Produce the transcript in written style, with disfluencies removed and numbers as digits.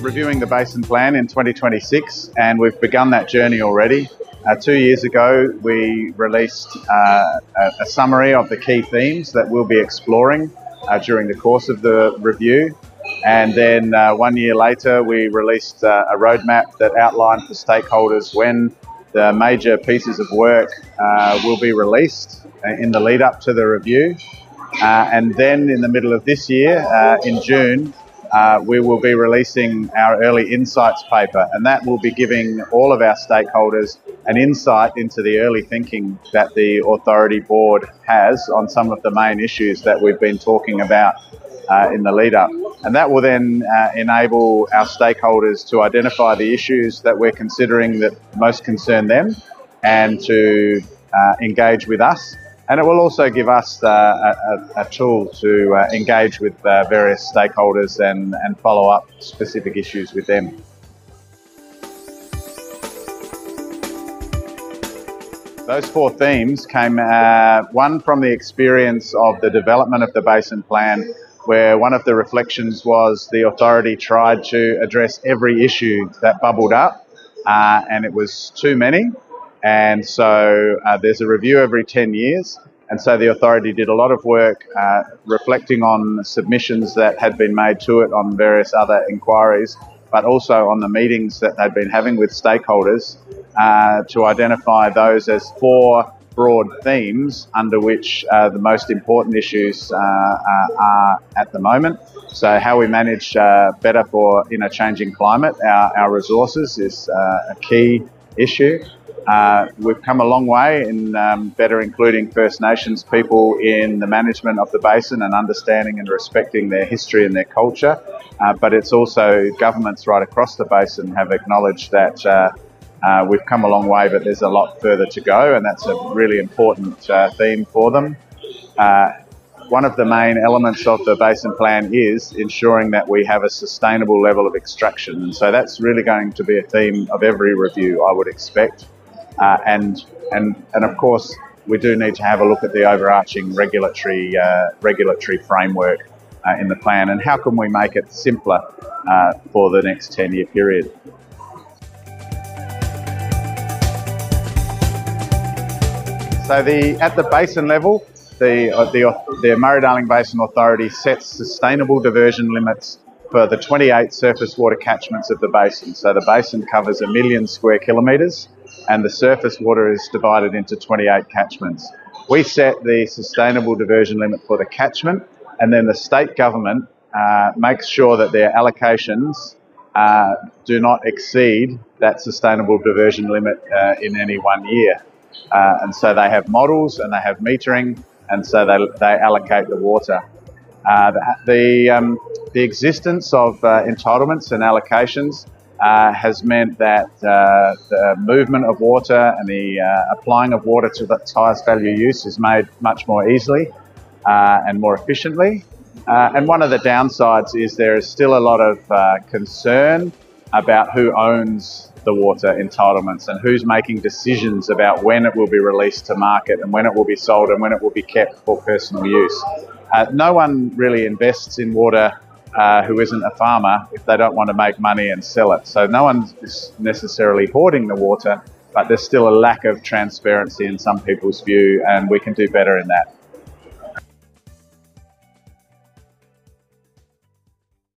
reviewing the Basin Plan in 2026, and we've begun that journey already. 2 years ago, we released a summary of the key themes that we'll be exploring during the course of the review. And then 1 year later, we released a roadmap that outlined for stakeholders when the major pieces of work will be released in the lead up to the review. And then in the middle of this year, in June, we will be releasing our early insights paper, and that will be giving all of our stakeholders an insight into the early thinking that the Authority Board has on some of the main issues that we've been talking about in the lead up. And that will then enable our stakeholders to identify the issues that we're considering that most concern them and to engage with us. And it will also give us a tool to engage with various stakeholders and follow up specific issues with them. Those 4 themes came, one from the experience of the development of the Basin Plan, where one of the reflections was the Authority tried to address every issue that bubbled up, and it was too many. And so there's a review every 10 years. And so the Authority did a lot of work reflecting on submissions that had been made to it on various other inquiries, but also on the meetings that they'd been having with stakeholders to identify those as 4 broad themes under which the most important issues are at the moment. So how we manage better in a changing climate, our resources is a key issue. We've come a long way in better including First Nations people in the management of the basin and understanding and respecting their history and their culture. But it's also governments right across the basin have acknowledged that we've come a long way, but there's a lot further to go, and that's a really important theme for them. One of the main elements of the Basin Plan is ensuring that we have a sustainable level of extraction. And so that's really going to be a theme of every review, I would expect. And of course, we do need to have a look at the overarching regulatory framework in the plan, and how can we make it simpler for the next 10-year period. So at the basin level, the Murray-Darling Basin Authority sets sustainable diversion limits for the 28 surface water catchments of the basin. So the basin covers 1 million square kilometres, and the surface water is divided into 28 catchments. We set the sustainable diversion limit for the catchment, and then the state government makes sure that their allocations do not exceed that sustainable diversion limit in any 1 year. And so they have models and they have metering, and so they allocate the water. The existence of entitlements and allocations has meant that the movement of water and the applying of water to its highest value use is made much more easily and more efficiently. And one of the downsides is there is still a lot of concern about who owns the water entitlements and who's making decisions about when it will be released to market and when it will be sold and when it will be kept for personal use. No one really invests in water who isn't a farmer if they don't want to make money and sell it. So no one is necessarily hoarding the water, but there's still a lack of transparency in some people's view, and we can do better in that.